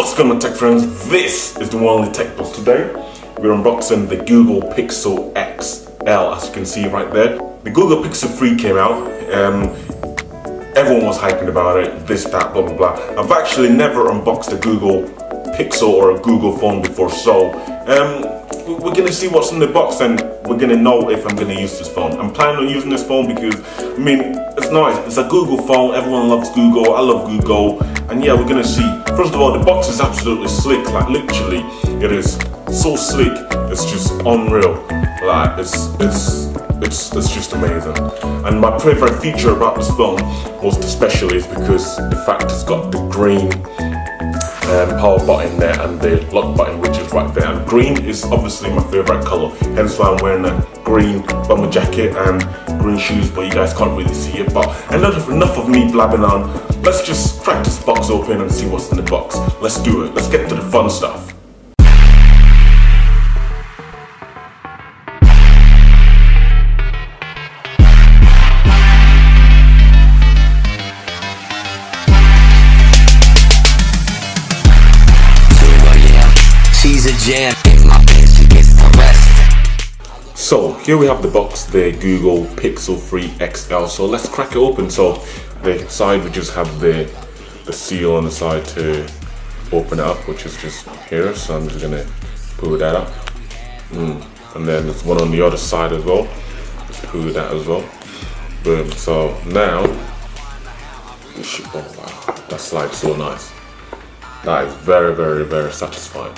What's going on, tech friends? This is the one only tech boss. Today we're unboxing the Google Pixel XL. As you can see right there, the Google Pixel 3 came out. Everyone was hyping about it, this, that, blah, blah, blah. I've actually never unboxed a Google Pixel or a Google phone before, so we're gonna see what's in the box and we're gonna know if I'm gonna use this phone. I'm planning on using this phone because, I mean, it's nice. It's a Google phone, everyone loves Google, I love Google, and yeah, we're gonna see. First of all, the box is absolutely slick, like literally, it is so slick, it's just unreal. Like, it's just amazing. And my favorite feature about this phone was especially is because the fact it's got the green power button there and the lock button, which is right there. And green is obviously my favorite color, hence why I'm wearing a green bomber jacket and green shoes, but you guys can't really see it. But enough of me blabbing on. Let's just crack this box open and see what's in the box. Let's do it. Let's get to the fun stuff. Jam in my bitch, she gets the rest. So here we have the box, the Google Pixel 3 XL. So let's crack it open. So the side we just have the seal on the side to open it up, which is just here. So I'm just gonna pull that up. And then there's one on the other side as well. Just pull that as well. Boom. So now, oh wow, that slide's so nice. That is very, very, very satisfying.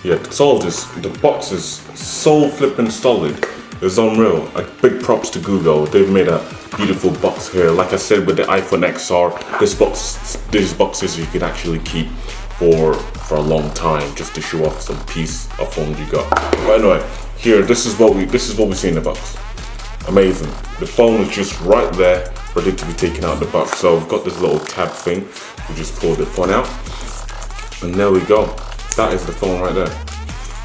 Yeah, the box is so flippin' solid. It's unreal. Like, big props to Google. They've made a beautiful box here. Like I said with the iPhone XR, these boxes you can actually keep for a long time, just to show off some piece of phone you got. But anyway, here this is what we see in the box. Amazing. The phone is just right there, ready to be taken out of the box. So we've got this little tab thing. We just pull the phone out, and there we go. That is the phone right there.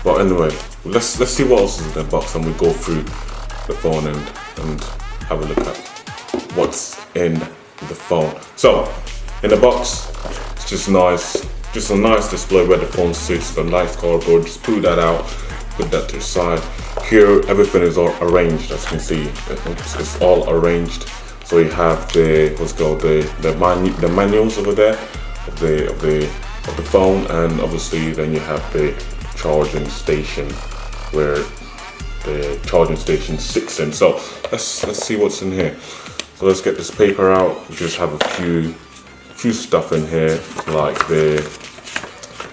But anyway, let's see what else is in the box, and we go through the phone and have a look at what's in the phone. So in the box, it's just nice, just a nice display where the phone sits, a nice cardboard. Just pull that out, put that to the side. Here everything is all arranged, as you can see. It's all arranged. So you have the the manuals over there of the phone, and obviously then you have the charging station where the charging station sits in. So let's see what's in here. So let's get this paper out. We just have a few stuff in here, like the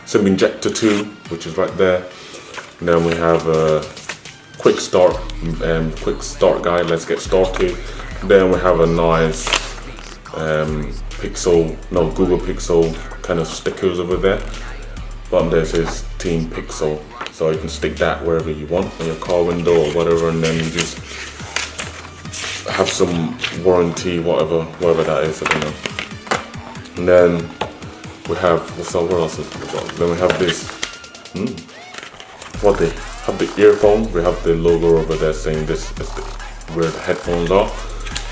SIM injector 2, which is right there. And then we have a quick start guide. Let's get started. Then we have a nice Google Pixel kind of stickers over there. But there's his Team Pixel, so you can stick that wherever you want, on your car window or whatever, and then you just have some warranty, whatever that is, I don't know. And then we have, what else is we got? Then we have this, they have the earphone. We have the logo over there saying this is where the headphones are.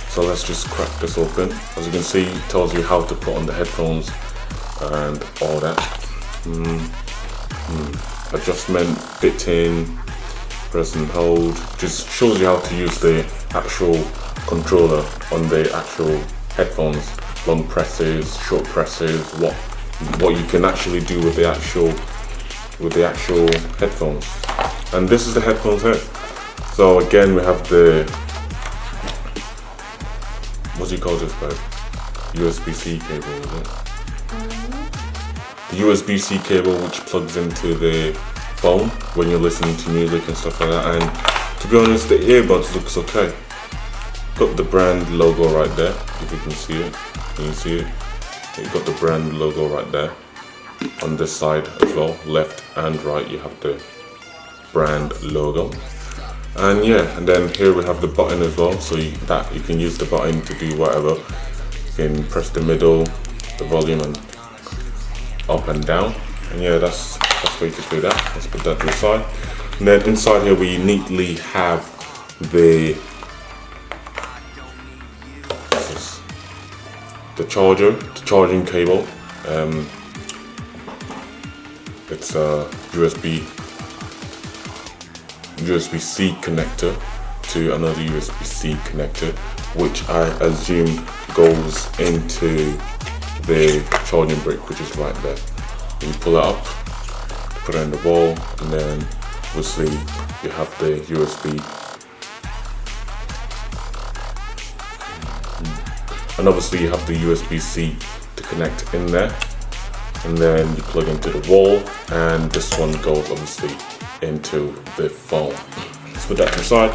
So let's just crack this open. As you can see, it tells you how to put on the headphones and all that. Adjustment, fitting, press and hold. Just shows you how to use the actual controller on the actual headphones. Long presses, short presses, what you can actually do with the actual headphones. And this is the headphones here. So again, we have the, what do you call this, babe? USB-C cable, is it? The USB-C cable, which plugs into the phone when you're listening to music and stuff like that. And to be honest, the earbuds looks okay. Got the brand logo right there, if you can see it. Can you see it? You've got the brand logo right there. On this side as well, left and right, you have the brand logo. And yeah, and then here we have the button as well, so you can use the button to do whatever. You can press the middle, the volume, and up and down. And yeah, that's basically that. Let's put that to the side. And then inside here we neatly have the charging cable. it's a USB-C connector to another USB-C connector, which I assume goes into the charging brick, which is right there. You pull it up, put it in the wall, and then obviously you have the USB. And obviously you have the USB-C to connect in there, and then you plug into the wall, and this one goes obviously into the phone. Let's put that to the side.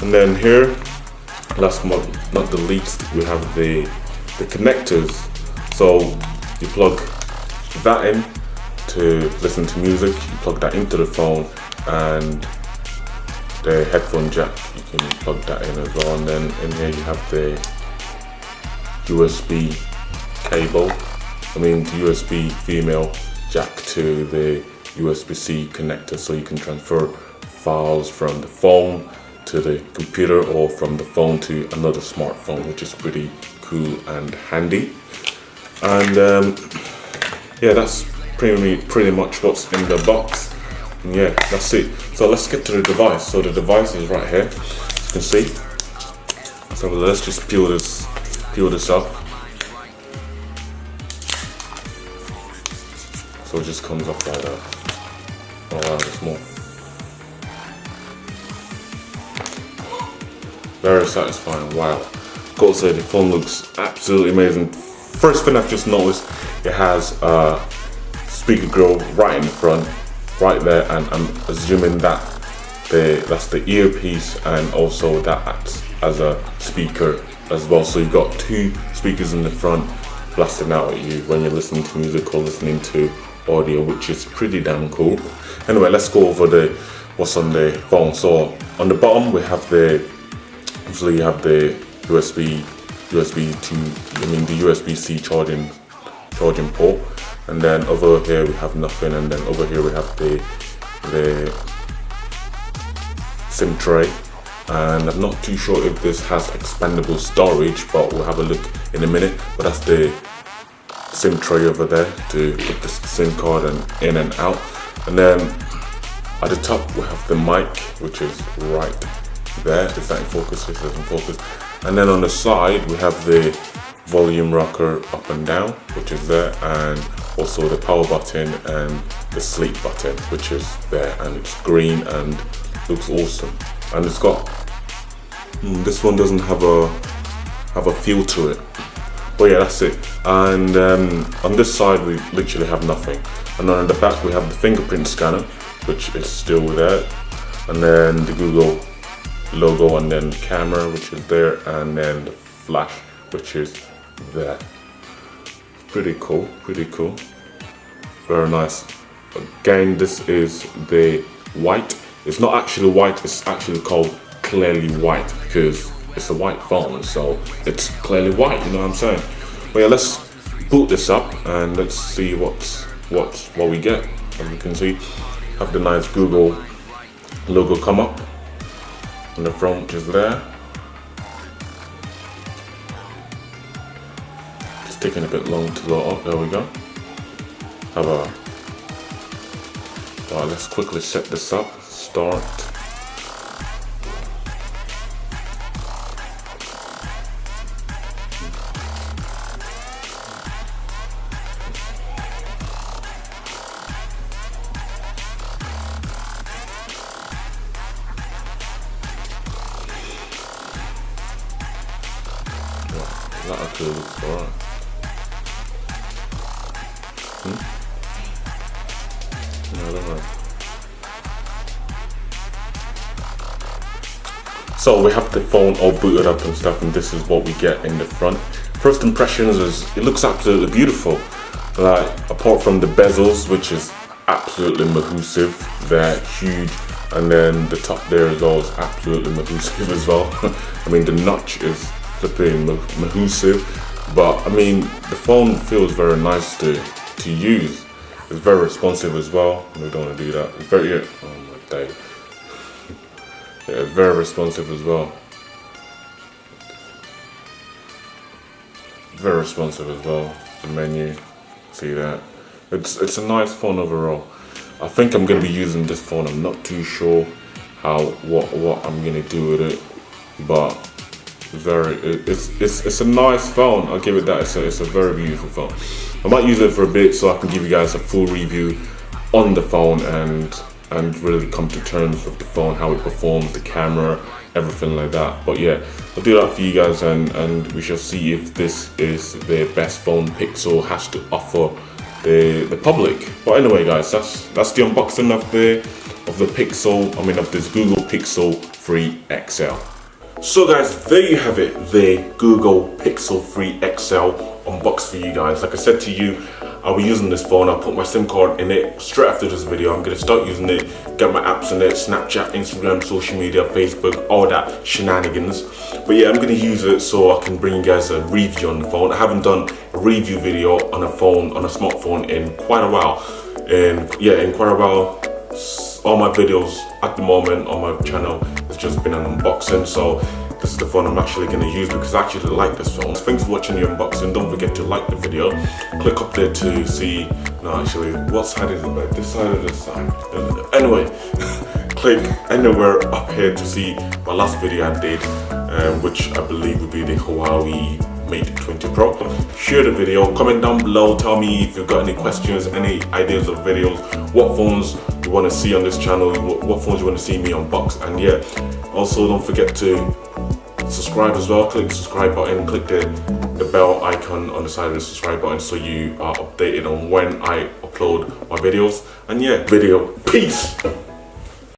And then here, last but not the least, we have the connectors. So you plug that in to listen to music, you plug that into the phone, and the headphone jack, you can plug that in as well. And then in here you have the USB cable, the USB female jack to the USB-C connector, so you can transfer files from the phone to the computer or from the phone to another smartphone, which is pretty cool and handy. And yeah, that's pretty much what's in the box. And yeah, that's it. So let's get to the device. So the device is right here, as you can see. So let's just peel this up. So it just comes off like that. Oh wow, there's more. Very satisfying, wow. Gotta say, the phone looks absolutely amazing. First thing I've just noticed, it has a speaker grill right in the front, right there, and I'm assuming that that's the earpiece, and also that acts as a speaker as well. So you've got two speakers in the front blasting out at you when you're listening to music or listening to audio, which is pretty damn cool. Anyway, let's go over what's on the phone. So on the bottom we have the USB-C charging port, and then over here we have nothing, and then over here we have the SIM tray. And I'm not too sure if this has expandable storage, but we'll have a look in a minute. But that's the SIM tray over there to put the SIM card in and out. And then at the top we have the mic, which is right there. Is that in focus? This is in focus. And then on the side we have the volume rocker up and down, which is there, and also the power button and the sleep button, which is there, and it's green and looks awesome. And it's got this one doesn't have a feel to it, but yeah, that's it. And on this side we literally have nothing, and then on the back we have the fingerprint scanner, which is still there, and then the Google logo, and then the camera, which is there, and then the flash, which is there. Pretty cool, very nice. Again, this is the white. It's not actually white, it's actually called clearly white because it's a white phone, so it's clearly white, you know what I'm saying? But yeah, let's boot this up and let's see what we get. As you can see, have the nice Google logo come up on the front, which is there. It's taking a bit long to load up. There we go. Let's quickly set this up. Start. That actually looks alright. No, don't worry. So we have the phone all booted up and stuff, and this is what we get in the front. First impressions is it looks absolutely beautiful. Like, apart from the bezels, which is absolutely massive, they're huge, and then the top there is also absolutely massive as well. I mean, the notch is flipping massive, but I mean, the phone feels very nice to use. It's very responsive as well. We don't want to do that. It's very, oh my day. Yeah, very responsive as well. Very responsive as well. The menu, see that. It's a nice phone overall. I think I'm gonna be using this phone. I'm not too sure what I'm gonna do with it, but it's a nice phone. I'll give it that. It's a very beautiful phone. I might use it for a bit so I can give you guys a full review on the phone and really come to terms with the phone, how it performs, the camera, everything like that. But yeah, I'll do that for you guys, and we shall see if this is the best phone Pixel has to offer the public. But anyway, guys, that's the unboxing of the Pixel. I mean, of this Google Pixel 3 XL. So guys, there you have it, the Google Pixel 3 XL unboxed for you guys. Like I said to you, I'll be using this phone. I'll put my SIM card in it straight after this video. I'm gonna start using it, get my apps in it, Snapchat, Instagram, social media, Facebook, all that shenanigans. But yeah, I'm gonna use it so I can bring you guys a review on the phone. I haven't done a review video on a phone, on a smartphone in quite a while. And yeah, in quite a while, all my videos at the moment on my channel has just been an unboxing. So this is the phone I'm actually going to use because I actually like this phone. Thanks for watching the unboxing. Don't forget to like the video. Click up there to see, no actually, what side is it about? This side or this side? Anyway, click anywhere up here to see my last video I did, which I believe would be the Huawei Mate 20 Pro. Share the video, comment down below, tell me if you've got any questions, any ideas of videos, what phones you want to see on this channel, what phones you want to see me unbox. And yeah, also don't forget to subscribe as well. Click the subscribe button, click the bell icon on the side of the subscribe button so you are updated on when I upload my videos. And yeah, peace.